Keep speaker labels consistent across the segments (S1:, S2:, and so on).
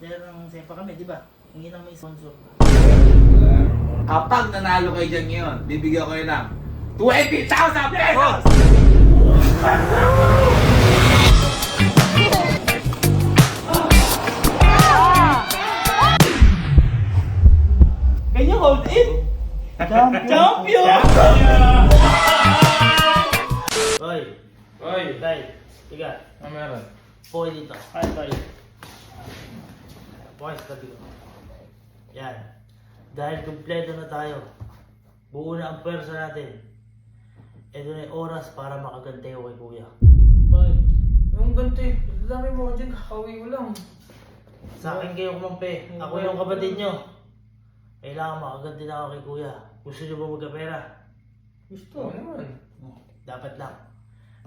S1: Meron sepa kami, di ba? Hindi na may sponsor.
S2: Kapag nanalo kayo dyan ngayon, bibigyan ko kayo ng 20,000 pesos!
S1: Can you hold it? Champion! Hoy!
S3: Hoy!
S1: Tay, tiga.
S3: Ano meron?
S1: Poy dito. Ay, tay. Poy, tabi ko. Yan. Dahil kumpleto na tayo. Buo na ang pwersa natin. Ito na yung oras para makagantay ko kay kuya.
S3: Bakit? Ang ganti. Dami mo ka dyan. Kakauwi ko lang.
S1: Sa akin kayo kumampi. Ako yung kapatid nyo. Kailangan makaganti na ako kay kuya. Gusto nyo ba magkapera?
S3: Gusto. Oo naman.
S1: Dapat lang.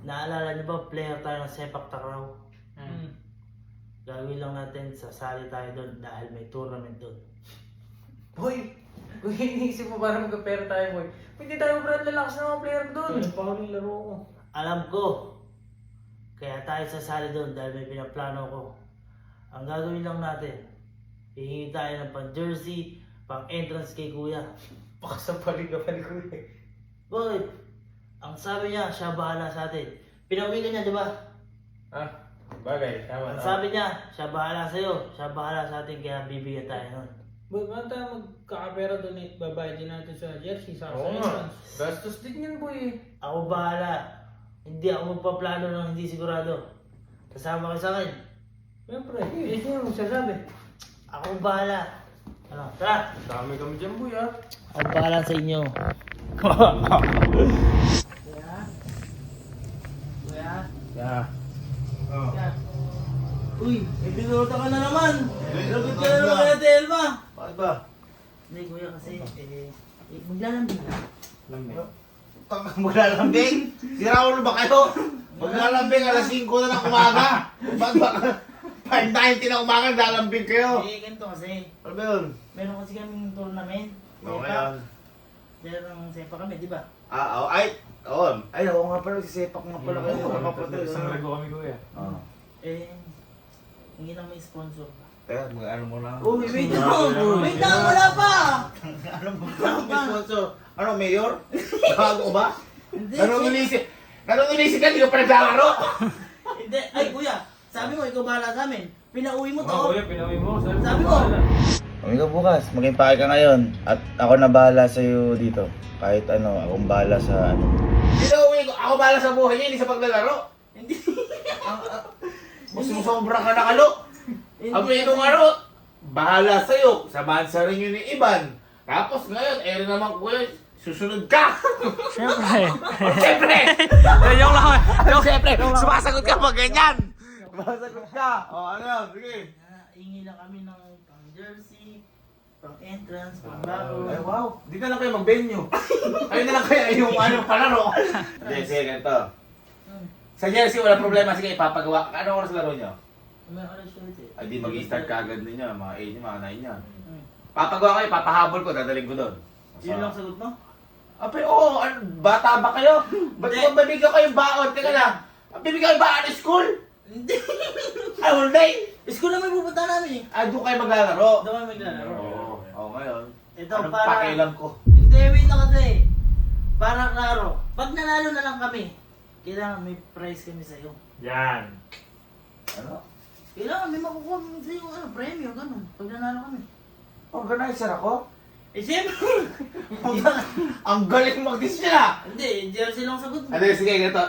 S1: Naalala nyo ba, player tayo ng sepak takraw? Gagawin lang natin, sasali tayo doon dahil may tournament doon.
S3: Boy! Kung iniisip mo para magkapera tayo, boy. Hindi tayo brand lalakas ng mga player doon.
S1: Pa kami laro ko. Alam ko. Kaya tayo sasali doon dahil may pinaplano ko. Ang gagawin lang natin, hihingi tayo ng pang-jersey, pang-entrance kay kuya.
S3: Pakasapali ka pa ni kuya.
S1: Boy, ang sabi niya, siya bahala sa atin. Pinauwi ka niya, di ba?
S3: Ah, bagay. Tama.
S1: Ang sabi niya, siya bahala sa'yo, siya bahala sa atin, kaya bibigyan tayo nun.
S4: Boy, paano tayo magkakapera doon eh? Babayad din natin sa jersey, sa
S3: Oo nga.
S4: entrance.
S3: Gastos din yan, boy.
S1: Ako bahala. Hindi ako magpaplano ng hindi sigurado. Kasama ka sa akin.
S4: Siyempre, eh, sino magsasabi?
S1: Ako bahala. Ano, tara!
S3: Dami kami dyan, boy, ah.
S1: Ako bahala sa inyo. Kuya? Kuya?
S3: Yeah.
S1: Kuya? Uy, may binurota ka na naman! Lagot ka na naman kay Ate Elma!
S2: Bakit ba?
S1: Hindi kuya kasi, maglalambing ka.
S2: Maglalambing? Sira ulo ba kayo? Maglalambing alas 5 na ng umaga. Ba't ba? 5:90 na umaga, lalambing kayo.
S1: Ganito kasi,
S2: Ano ba yun?
S1: meron kasi kaming tournament.
S2: Okay yan.
S1: Meron sepa kami, di ba?
S2: Ay, oo nga pala, sisepak nga pala kayo.
S3: Isang lago kami, kuya.
S1: Hindi na may sponsor.
S2: Teka, mag-ano mo na.
S1: Uy, wait lang! Wait lang, wala pa!
S2: Ano may sponsor? Ano, mayor? Bago ba?
S1: Hindi,
S2: Nanungulisik ka, hindi ka pa naglalaro?
S1: Hindi, ay kuya, sabi mo, ikaw bahala sa amin. Pinauwi mo to.
S3: Oo, kuya, pinawi mo.
S1: Sabi ko.
S5: Kami ka bukas, maging pake ka ngayon. At ako na bahala sa'yo dito. Kahit ano, akong bahala sa ano.
S2: Pinauwi ko, ako bala sa buhay niya, hindi sa paglalaro.
S1: Hindi.
S2: Mas sumusobra ka na kalo. Ang pinong ano, bahala sa'yo. Samahan sa rin yun ni Iban. Tapos ngayon, rin naman ko yun, susunod ka.
S4: Siyempre.
S2: Siyempre!
S4: Yung lang.
S2: Siyempre, sumasagot ka pag ganyan. Sumasagot ka. O, ano yun, sige.
S1: Hingi lang kami ng pang-jersey, pang-entrance, pang-bago.
S2: Ay, wow. Di na lang kayo mag-venue. Kayo na lang kayo yung ano, palaro. Hindi, sige, ganito. Sa jersey, wala problema. Sige, ipapagawa. Ano oras laro nyo?
S1: May oras ulit eh.
S2: Ay, di mag-i-start ka agad ninyo. Mga 8 nyo, mga 9 nyo. Papagawa kayo, papahabol ko, dadaling ko doon.
S1: Yun lang sagot mo?
S2: Ape, oo, bata ba kayo? Ba't
S1: Hindi.
S2: kung bibigyan kayo baon? Teka lang, bibigyan kayo baon ng school?
S1: Hindi.
S2: Ay, all day?
S1: School na may pupunta namin eh.
S2: Ay, doon kayo maglalaro?
S1: Doon kami maglalaro.
S2: Oo, ngayon.
S1: Ito,
S2: Anong
S1: para...
S2: pakialam ko?
S1: Hindi, wait lang kasi. Para klaro. Pag nanalo na lang kami, kailangan may prize kami sa'yo.
S3: Yan.
S2: Ano?
S1: Kailangan may makukuha kami sa'yo, ano, premium, ganun. Pag nanalo kami.
S2: Organizer ako?
S1: Eh, siyempre!
S2: Ang galing mag-disya!
S1: Hindi, jersey lang sagot mo.
S2: Ano, sige, ganito.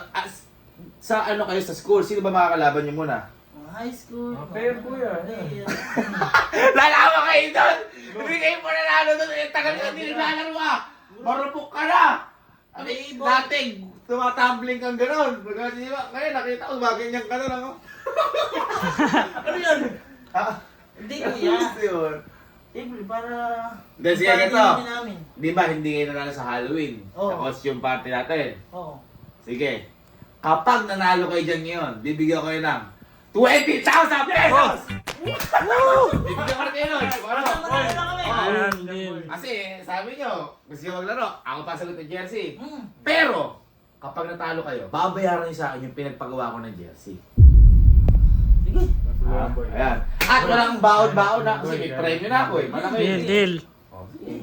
S2: Sa ano kayo sa school, sino ba makakalaban nyo muna?
S1: Mga high school.
S3: Mga player, kuya.
S1: player.
S2: Lalawa kayo doon! Hindi kayo pa nanalo doon. Tagal ka din naglalaro ah! Marupok ka na! Dati, tumatumbling kang gano'n. Di ba? Ngayon, nakita ko, maganyan ka na lang.
S1: Ano yun?
S2: Ha?
S1: Hindi, kuya.
S2: Gusto yun.
S1: Siyempre, para...
S2: Hindi, sige,
S1: para
S2: ganito.
S1: din namin.
S2: Di ba, hindi kayo nanalo sa Halloween?
S1: Oo.
S2: Sa costume party natin.
S1: Oo.
S2: Sige. Kapag nanalo kayo dyan ngayon, bibigyan ko kayo ng 20,000 pesos! Bibigyan ko na kayo nun.
S1: Para manalo na kami.
S2: Kasi sabi nyo, gusto nyo maglaro, ako pa sagot ng jersey.
S1: Hmm.
S2: Pero, kapag natalo kayo, babayaran nyo sa akin yung pinagpagawa ko ng jersey.
S1: Sige.
S2: Ayan. At walang baon-baon na kasi may premyo na ako eh. Malaki.
S4: Deal.
S2: Oh, sige.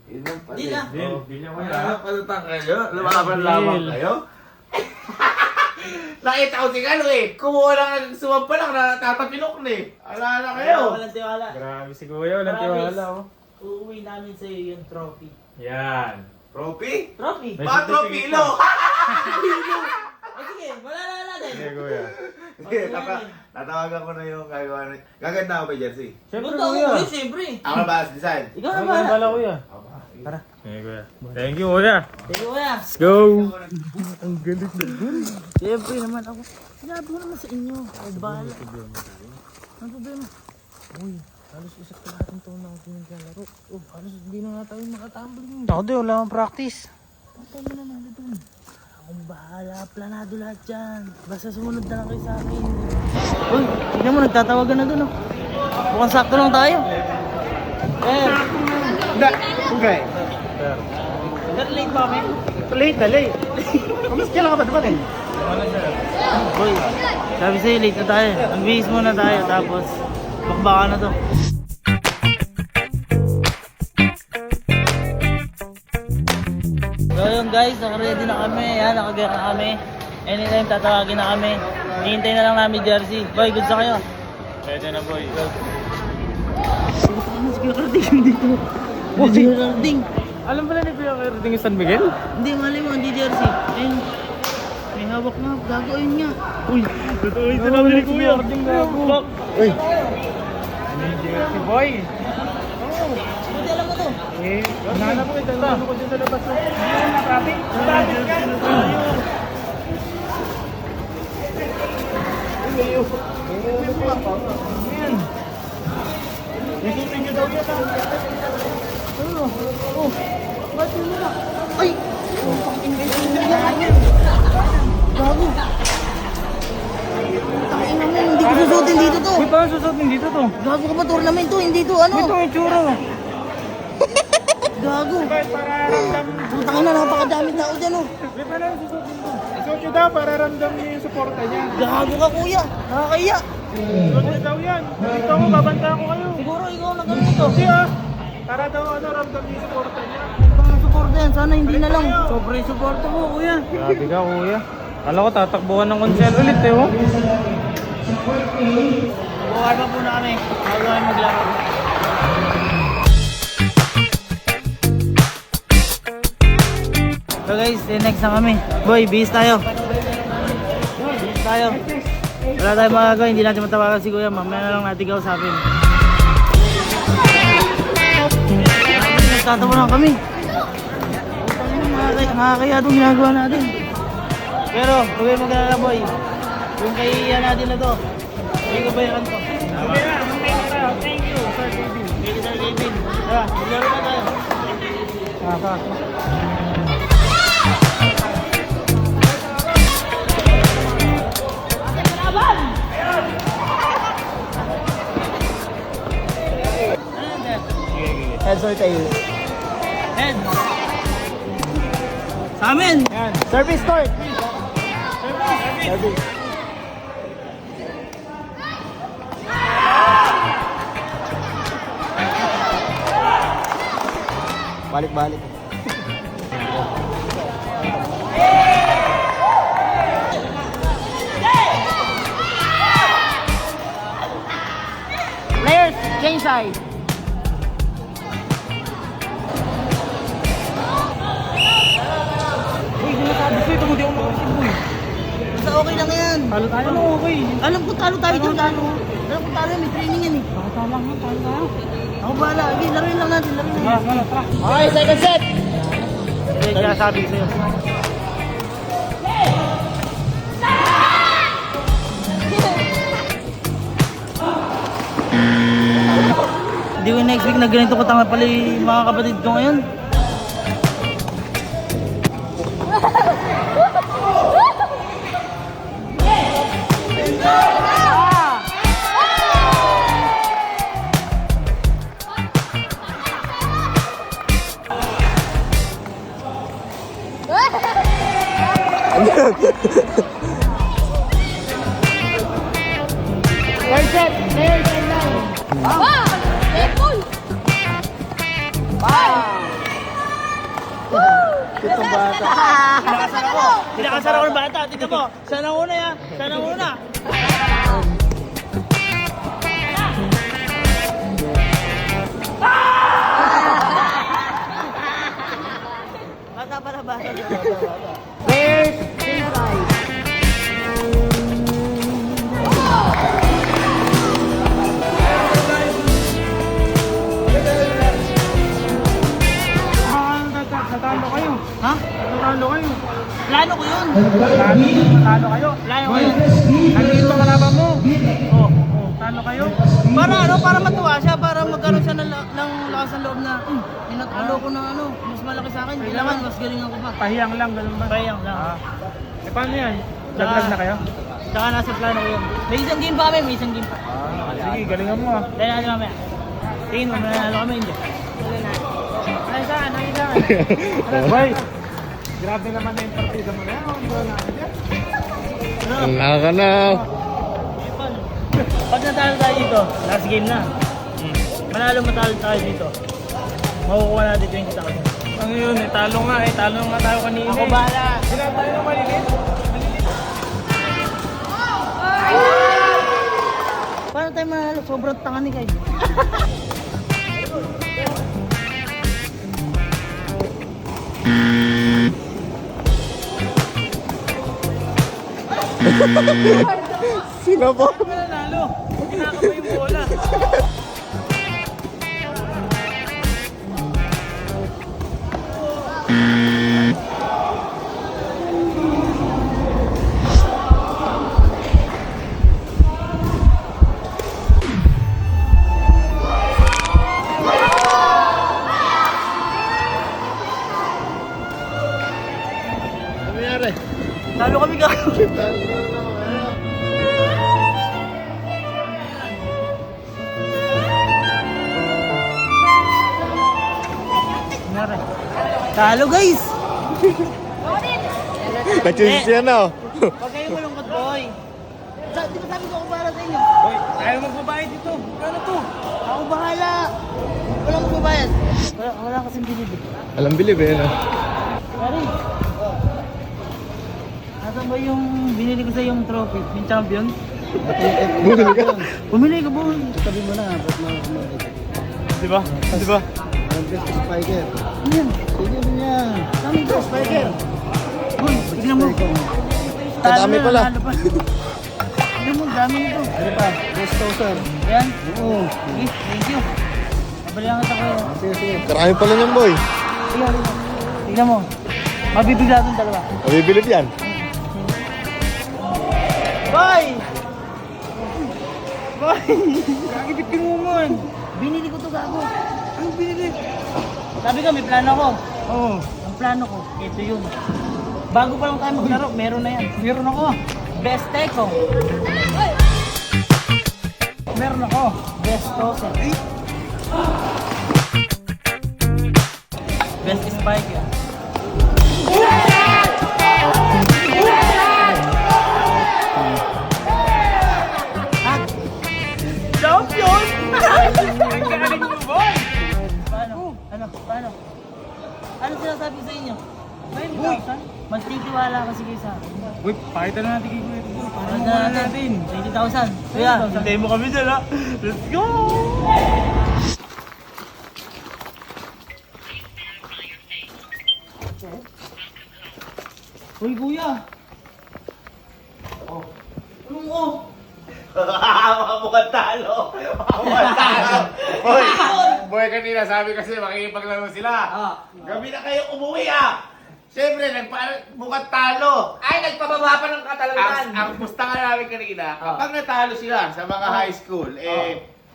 S2: Yun lang pala.
S1: Di na.
S2: Palutang kayo? Laban kayo? Nakita ko si Kalo eh. Kumuha lang ng sumab pa lang na tatapilok na eh. Ala na kayo.
S1: Walang tiwala.
S4: Grabe si Kuya, walang
S1: Promise.
S4: tiwala oh.
S1: Uuwi namin sa'yo yung trophy.
S4: Yan.
S2: Trophy?
S1: Trophy?
S4: May
S2: Bakit trophy ilo?
S1: O sige, malala natin.
S4: Sige Kuya.
S5: Hindi, tatawagan ko na yung gagawa na. Gaganda ako ba, Jersey?
S4: Siyempre
S1: Punta
S4: Kuya.
S1: ako, siyempre.
S5: Ako na ba design?
S1: Ikaw na
S4: Ano
S1: ba?
S4: bala Kuya? Tara. Sige Kuya. Thank you Kuya.
S1: Sige kuya.
S4: Let's go. Ang galing na.
S1: Siyempre naman ako. Sinabi ko naman sa inyo. Ay, bahala. Ano problema?
S3: Uy, halos isa't kalahating taon na ako pinaglalaro. Oh, halos hindi na nga tayo makatumbling.
S4: Ako din, wala akong practice.
S1: Patay mo na naman dun. Akong bahala. Planado lahat dyan. Basta sumunod na lang kayo sa akin. Uy, tignan mo, nagtatawagan na dun. Oh. Mukhang sakto lang tayo.
S2: Okay.
S1: Pero late ba kami?
S2: Late na late. Kamusta kailan ka ba dapat eh?
S1: Uy, sabi sa'yo, late na tayo. Ang bihis muna tayo. Tapos, bakbaka na to. So yun guys, naka-ready na kami. Yan, naka-gear na kami. Anytime tatawagin na kami. Hihintay na lang namin jersey. Boy, good sa kayo.
S4: Pwede na boy.
S1: Hindi Geralding.
S4: Alam pala ni Kuya Kerding San Miguel?
S1: Hindi, mali mo, hindi jersey. Ayun. May hawak nga, gago yun nga. Uy,
S4: Totoo yung sinabi ni Kuya. Kerding gago.
S5: Uy!
S4: Si boy.
S1: buti alam mo to.
S4: Eh, nanap ko ito. Ano ko dyan sa labas. Traffic. Traffic ka.
S1: Ba't yun na? Ay! Gago. Tangina mo, hindi ko susutin dito to.
S4: Uy, paano susutin dito to?
S1: Gago ka ba, tournament to, hindi to ano.
S4: Ito ang itsura.
S1: Gago.
S4: Para ramdam.
S1: Putang ina, napakadamit na ako dyan oh.
S4: Uy, paano susutin to? Isuot nyo daw para ramdam niyo yung suporta niya.
S1: Gago ka kuya, nakakaya.
S4: Isuot nyo daw yan. Dito ako, babantayan ko kayo.
S1: Siguro ikaw na ganun ito.
S4: Hindi ah. Para daw ramdam niyo yung suporta niya.
S1: Pang suporta yan, sana hindi na lang. Sobrang suporta mo kuya.
S4: Grabe ka kuya. Kala ko tatakbuhan ng konsel ulit eh oh.
S1: Buhay pa muna kami, bago kami maglaro. So guys, next na kami. Boy, bihis tayo. Bihis tayo. Wala tayong magagawa, hindi natin matawagan si kuya. Mamaya na lang natin kausapin. Nagtatawa lang kami. Nakakaya itong ginagawa natin. Pero, huwag kayo mag-alala boy. Yung kaiiyan natin na to, hindi ko bayaran to.
S4: Thank you, Sir Kevin.
S1: Thank you, Sir Kevin. Tara, maglaro na tayo.
S3: Heads or tail?
S1: Head! Sa amin!
S3: Service start! Service! Balik-balik.
S1: Players, change side.
S4: Uy, sinasabi ko ito, hindi ako makasibol.
S1: Basta okay lang yan.
S4: Talo tayo. Ano okay?
S1: Alam ko talo tayo dyan, talo. Alam ko talo yan, may training yan eh.
S4: Talo nga, talo tayo.
S1: Ako bahala. Okay, laruin lang natin, laruin lang
S4: Tara,
S1: natin.
S4: tara, tara.
S3: Okay, second set!
S1: Kaya sabi ko sa'yo. Hindi ko next week na ganito ko tanga pala yung mga kapatid ko ngayon.
S3: Third set!
S1: Kinakasar ako ng bata. Tignan mo. Siya nang una yan. Siya nang una. Bata para bata.
S4: Natalo kayo.
S1: Ha?
S4: Natalo kayo.
S1: Plano ko yun.
S4: Natalo kayo.
S1: Plano ko yun.
S4: Nandito ang kalaban mo.
S1: Oh.
S4: Talo kayo.
S1: Para ano, para matuwa siya, para magkaroon siya ng lakas ng loob na pinatalo ko ng ano, mas malaki sa akin. Kailangan, mas galing ako pa.
S4: Pahiyang lang, ganun ba?
S1: Pahiyang lang.
S4: Eh paano yan? Dagdag na kayo?
S1: Saka nasa plano ko yun. May isang game pa kami, may isang game pa.
S4: Sige, galingan mo ah.
S1: Dahil natin mamaya. Tingin mo, mananalo kami, hindi. Ay, saan?
S4: Boy, grabe naman na yung partida mo na yan. Hindi ko na dyan.
S2: Ang ka na.
S1: Pag natalo tayo dito, last game na. Manalo matalo tayo dito. Makukuha natin 20,000.
S4: Ano yun eh, talo nga tayo kanina.
S1: Ako bahala.
S4: Sila tayo ng malilit.
S1: Paano tayo manalo? Sobrang tanga ni Kai.
S2: Sino po?
S1: Manalo. Kinakaba yung bola. Talo kami ka. Talo guys!
S2: Kachunsi yan oh.
S1: Huwag kayo malungkot boy. Di ba sabi ko ako para sa inyo?
S4: Boy, tayo magbabayad dito. Ano to?
S1: Ako bahala. Walang magbabayad. Wala kasing binibig.
S2: Alam bilib eh no?
S1: Pare. Nasaan ba yung binili ko sa yung trophy? Yung champion?
S2: Bumili ka?
S1: Bumili ka boy.
S5: Sabi mo na, ba't mo
S4: Di ba? Di ba?
S5: ang best spiker.
S1: Ano yan?
S5: Sige mo niya.
S1: Dami ko, spiker. Boy, tignan mo.
S2: Kadami
S1: Talo na,
S2: pala.
S1: talo pa. Tignan mo, dami nito.
S5: Ano pa? Best toaster.
S1: Ayan.
S5: Oo.
S1: Sige, thank you. Nabalihan kita ko.
S5: Sige, sige.
S2: Karami pala niyan boy.
S1: Sige, tignan mo. Mabibigla itong dalawa.
S2: Mabibilib yan.
S1: Boy! Boy!
S4: Kakibit mo mo.
S1: Binili ko to gago. Anong binili? Sabi ko, may plano ko.
S4: Oo.
S1: Ang plano ko, ito yun. Bago pa lang tayo maglaro, meron na yan. Meron ako. Best Teco.
S4: Meron ako.
S1: Best Toser. Best Spiker.
S4: Champion! Galing mo boy!
S1: Paano? Paano? Ano sinasabi sa inyo? 20,000? Magtitiwala kasi kayo sa akin.
S4: Uy, pakita na natin kay Kuya Tito. Para
S1: Ano
S4: mawala
S1: natin?
S4: natin.
S1: 20,000. Kuya,
S4: Hintayin mo kami dyan ha. Let's go!
S1: uy kuya. Oh. Anong oh?
S2: Mukhang talo. Mukhang talo. Boy, boy kanina sabi kasi makikipaglaro sila. Gabi na kayo umuwi ah. Siyempre, mukhang talo.
S3: Ay, nagpababa pa ng Katalunan.
S2: Ang gusto nga namin kanina, kapag natalo sila sa mga high school,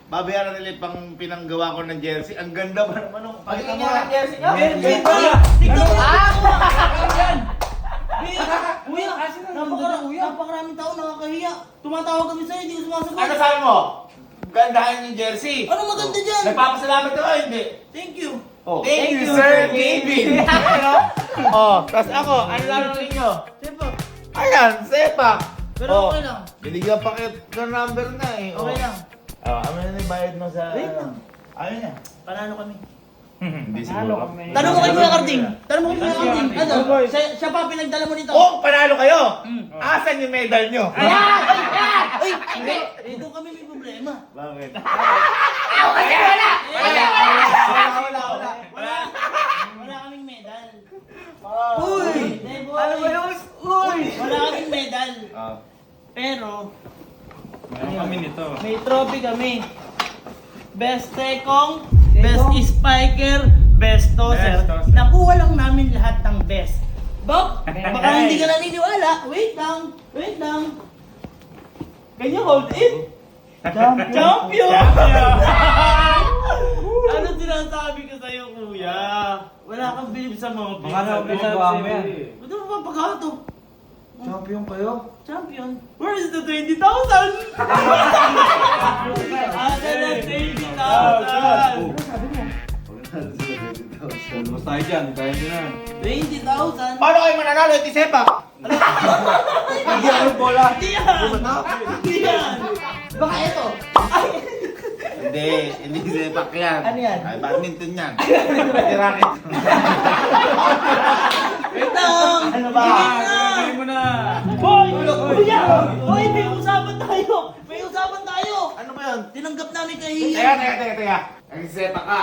S2: babayaran nila yung pang pinanggawa ko ng jersey. Ang ganda ba naman nung pakita mo?
S3: jersey nyo?
S1: Tignan mo!
S3: Kuya, kasi
S1: Napakaraming tao nakakahiya. Tumatawag kami sa'yo, hindi ko sumasagot.
S2: Ano sabi mo? Gandahan yung jersey.
S1: Ano maganda dyan?
S2: Nagpapasalamat ka ba? Hindi.
S1: Thank you.
S2: Oh. Thank you, Sir Kevin. Tas ako, ano laro ninyo?
S1: Sepak.
S2: Ayan, sepak.
S1: Pero okay lang.
S2: Binigyan pa kayo ng number na eh.
S1: Okay lang.
S5: Ano na yung bayad mo sa...
S1: Wait lang.
S5: Ano niya?
S1: Panalo kami.
S5: Hindi
S4: Halo
S5: siguro.
S4: kami.
S1: Tanong mo kay Kuya Karding. Tanong mo kay Kuya Karding. Ano? Siya pa pinagdala mo nito.
S5: Oh, panalo kayo! Asan yung medal nyo?
S1: Ayan! Ayan! Ay! Hindi! Eh, doon kami may problema.
S5: Bakit?
S1: Wala kaming medal. Uy! Hindi, boy.
S3: Ano ba yun? Uy!
S1: Wala kaming medal.
S5: Ah.
S1: Pero,
S4: Meron kami nito.
S1: may trophy kami. Best Tekong, Best Spiker, Best Tosser.
S4: Best Tosser.
S1: Nakuha lang namin lahat ng best. Bak, baka hindi ka naniniwala. Wait lang. Can you hold it? Champion! Ano sinasabi ko sa'yo, kuya? Wala kang bilib sa mga
S3: Baka na pinagawa mo yan.
S1: Ba't mo mapapagato?
S3: Champion kayo?
S1: Champion? Where is the 20,000? Asa na 20,000?
S3: Mas tayo dyan, kaya nyo na.
S1: 20,000?
S5: Paano kayo mananalo? Iti sepak!
S3: Hindi ako bola.
S1: Hindi yan! Baka ito.
S5: Hindi sepak yan.
S1: Ano yan?
S5: Ay, badminton yan. Pati racket.
S1: Wait lang!
S5: Ano ba?
S3: Gawin mo na.
S1: Hoy! Kuya! Hoy, may usapan tayo! May usapan tayo!
S5: Ano ba yun?
S1: Tinanggap namin kay...
S5: Teka. Nagsisepak ka.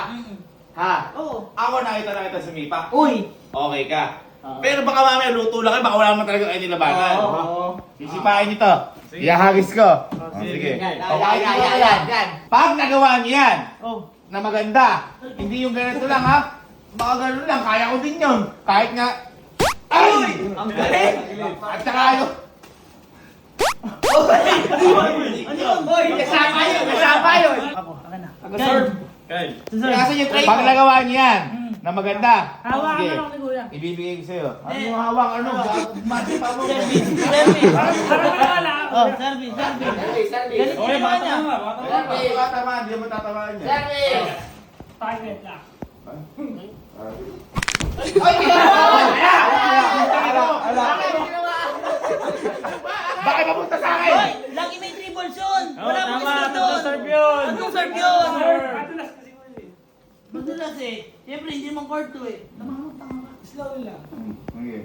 S5: Ha?
S1: Oo.
S5: Ako nakita na kita sumipak.
S1: Uy!
S5: Okay ka. Pero baka mamaya luto lang kayo, baka wala naman talaga kayo nilabanan. Sisipain nyo to. Ihahagis ko. Sige.
S1: Yan.
S5: Pag nagawa niyo yan,
S1: Oh.
S5: na maganda, hindi yung ganito lang ha. Baka ganun lang, kaya ko din yun. Kahit nga, ay!
S1: Ang galing!
S5: At saka yung,
S1: Ano yun? Hoy!
S5: kasama yun.
S1: Ako, akin na.
S3: Nag-serve.
S4: Kyle.
S1: Kasi yung tray
S5: Pag nagawa niyo yan, na maganda,
S1: Hawakan
S5: sige,
S1: mo lang ni Kuya.
S5: ibibigay ko sa'yo. Ano yung hawak? Ano? Mati pa mo.
S1: Service.
S4: Parang wala.
S1: Oh, service. Ganito
S4: Okay,
S1: ginawa
S4: baka
S1: niya.
S4: tama, baka tama.
S5: Tatamaan, hindi mo tatamaan niya.
S4: Target lang.
S5: Bakit mapunta sa akin?
S1: Hoy! Lagi may three balls yun! Wala
S4: Oh,
S1: pong
S4: tama,
S1: isa doon!
S4: serve yun.
S1: Anong serve yun?
S4: Madulas kasi mo eh.
S1: Madulas eh. Siyempre, hindi naman court to eh.
S3: Slow lang.
S5: Okay.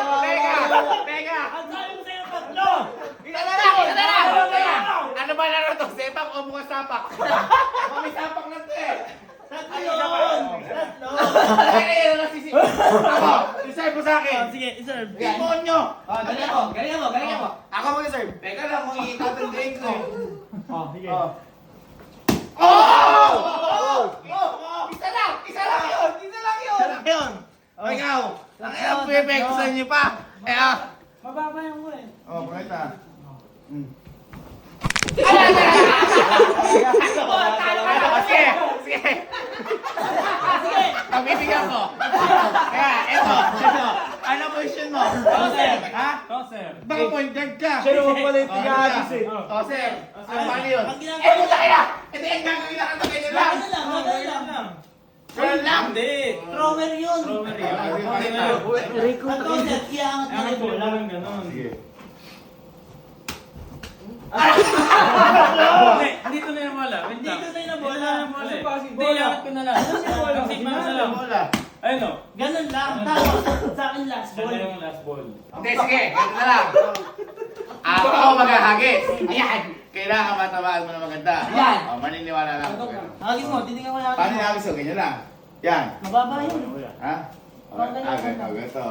S5: Teka!
S1: Ang sabi ko sa'yo, tatlo!
S5: Ano ba laro to? Sepak o bukas sapak? Mami sapak na to eh!
S1: Tatlo yun! Tatlo!
S5: Ay, ano na sisip? Ako! Iserve mo sa akin!
S1: Oh, sige, iserve.
S5: Timon nyo!
S3: Galingan mo.
S5: Ako mag-serve. Teka lang, kung itatandaan ko.
S4: Oh, sige.
S5: Isa lang yun! Yun! O ikaw! Ang ilang pwepekto sa inyo pa!
S1: Mababa yung mo eh.
S5: Oh, bakit ah? Sige! Sige!
S1: Sige!
S5: Pabibigyan ko! Kaya, eto! Ano position mo?
S1: Tosser.
S5: Ha?
S4: Tosser.
S5: Baka point guard ka!
S3: Siya naman pala yung
S5: tiga-agis eh. Tosser! Ano ba yun?
S1: Ang ginagawa-
S5: Eh, puta kaya! Ito yung gagawin lang ito ganyan lang!
S1: Ganun lang, ganun lang.
S5: Ganyan lang!
S4: Hindi.
S1: Thrower yun.
S4: Thrower yun.
S1: Ang tosser, iangat na
S4: Ang
S1: rin
S4: bola
S1: bola.
S4: lang ganun.
S5: Sige.
S4: Hindi, dito na yung bola. Wait lang.
S1: Dito na yung
S4: Dito
S1: bola.
S4: na yung bola eh.
S3: Ano
S4: Hindi, iangat ko na lang. Ang sigma na lang.
S5: Bola.
S4: Ayun o.
S1: Ganun lang. Tapos, sa akin last
S4: Siya
S1: ball.
S4: na yung last ball.
S5: Hindi, sige. Ganito na lang. Ako maghahagis. Ayan. Kailangan matamaan mo na maganda.
S1: Yan.
S5: Oh, maniniwala lang.
S1: Hagis mo, titingnan ko yung
S5: Paano
S1: hagis mo.
S5: nahagis ko? Ganyan lang. Yan.
S1: Mababa yun.
S5: Ha? Okay, ito.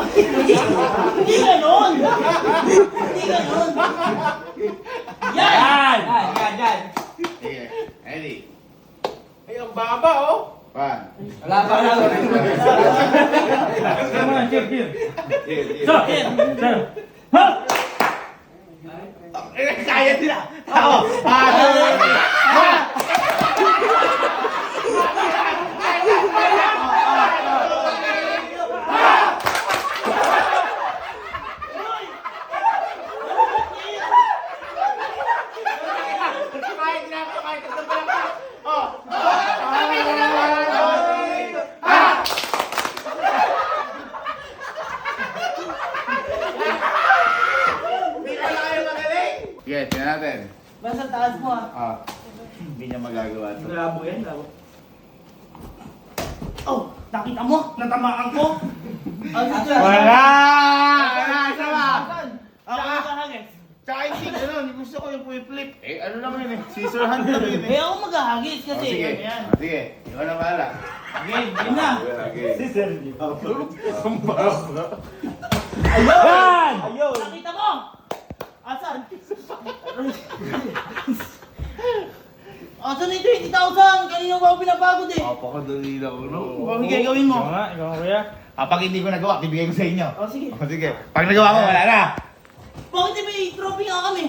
S1: Hindi ganun! Hindi ganun! Yan!
S4: Yan!
S5: Sige. Ready?
S3: Ay, ang baba oh.
S5: One.
S3: Wala pa lang.
S4: Come on, cheer, cheer.
S5: Sige, sige.
S4: So, sir. Ha!
S5: Kaya nila. Ako. Sige, tingnan natin.
S1: Basta taas mo ah.
S5: Ah. Hindi niya magagawa ito.
S4: Labo yan, labo.
S1: Oh, nakita mo? Natamaan ko?
S5: Wala! Wala! Sama!
S1: Ako yung kahagis.
S5: Tsaka hindi ganun. Gusto ko yung flip. Eh, ano lang yun eh. Scissor hand lang yun
S1: Eh
S5: eh.
S1: ako maghahagis kasi.
S5: Sige.
S1: Ano yan?
S5: Sige. Ikaw na bahala.
S1: Game, game na.
S4: Yan! Ayun!
S1: Nakita mo? Asan? Asan yung 20,000? Kanina ba ako pinapagod eh?
S5: Napakadali lang.
S1: Bakit gagawin mo?
S4: Ikaw nga, ikaw nga kuya.
S5: Pag hindi ko nagawa, bibigay ko sa inyo.
S1: Oh, sige.
S5: Sige. Pag nagawa mo, wala na.
S1: Bakit di may trophy nga kami?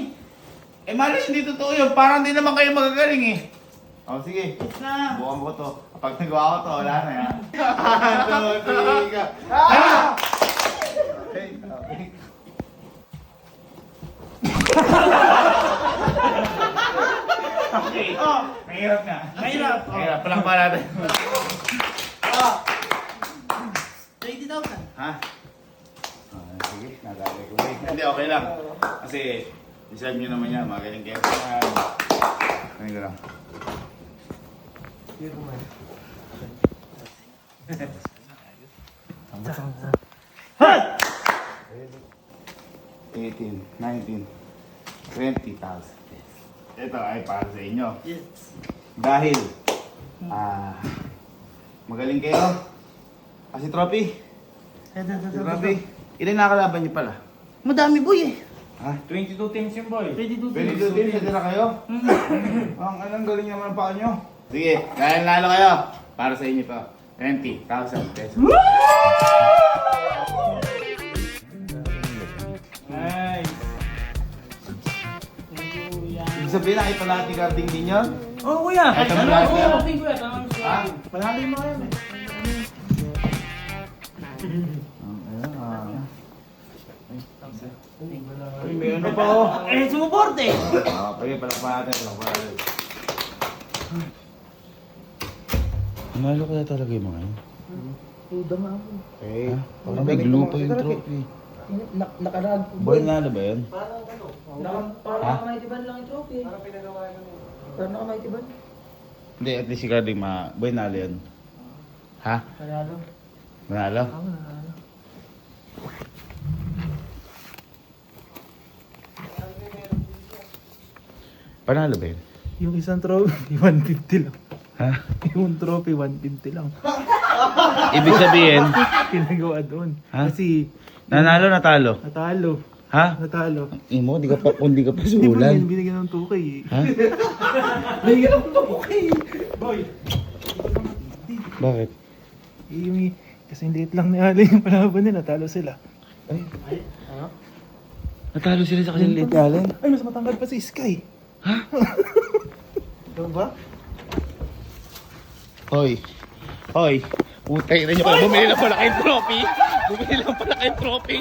S5: Eh, mali, hindi totoo yun. Parang hindi naman kayo magagaling eh. Sige.
S1: Yes na.
S5: Bukan mo to. Pag nagawa ko to, wala na yan. 1, 2, 3, go. Ah! Okay, okay. Okay.
S1: Oh,
S5: Mahirap na.
S1: mahirap.
S5: Mahirap. Palang pa natin.
S1: Oh. 20,000.
S5: Ha? Sige, nadali ko. Hindi, okay lang. Kasi, deserve nyo naman yan. Magaling kayo. Ano ko lang.
S1: Hot!
S5: 18, 19, 20,000. Ito ay para sa inyo.
S1: Yes.
S5: Dahil, magaling kayo. Kasi trophy. Trophy. Ilan nakakalaban niyo pala?
S1: Madami boy eh.
S5: Ha?
S4: 22 teams yun boy.
S1: 22.
S5: 22 din, sadya na kayo? Anong galing naman pa nyo? Sige, dahil nalo kayo, para sa inyo to, 20,000 pesos.
S4: Nice.
S5: Ibig sabihin, nakita lahat ni Carding din yun?
S4: Oh kuya.
S5: Eto
S4: Ano
S5: na,
S4: kuya?
S5: eto.
S4: Ating kuya. Tangan ko.
S5: Ha?
S4: Malaki mo kayo.
S5: Uy, may ano pa oh.
S1: Eh, sumuporte.
S5: Okay, palakpan natin. Nalo kaya talaga yung mga yun? Okay. Parang may glue pa yung trophy.
S3: Nakarag.
S5: Boy, nalo ba yun?
S3: Parang
S5: Ha?
S3: nakamaytiban lang yung trophy. Parang nakamaytiban.
S5: Hindi, at least si Carding Boy, nalo yun. Ha?
S3: Panalo.
S5: Manalo? Panalo ba yun?
S4: Yung isang trophy, 150 lang.
S5: Ha?
S4: Yung trophy, 150 lang.
S5: Ibig sabihin,
S4: Pinagawa doon.
S5: Ha?
S4: Kasi
S5: nanalo, natalo.
S4: natalo.
S5: Ha?
S4: Natalo.
S5: Imo, di ka pa, kung di ka pa
S4: Hindi ba
S5: sulan.
S4: yun binigyan ng 2K eh.
S5: Ha?
S4: Binigyan ng 2K! Boy!
S5: Bakit?
S4: Kasi liit lang ni Ali yung palaban nila, natalo sila.
S5: Natalo sila sa kanilang late Allen?
S4: Ay, mas matangkad pa si Sky.
S5: Ha?
S4: Diba ba?
S5: Hoy. Hoy. Putay na nyo kayo. Bumili lang pala kayong trophy. Bumili lang pala kayong trophy.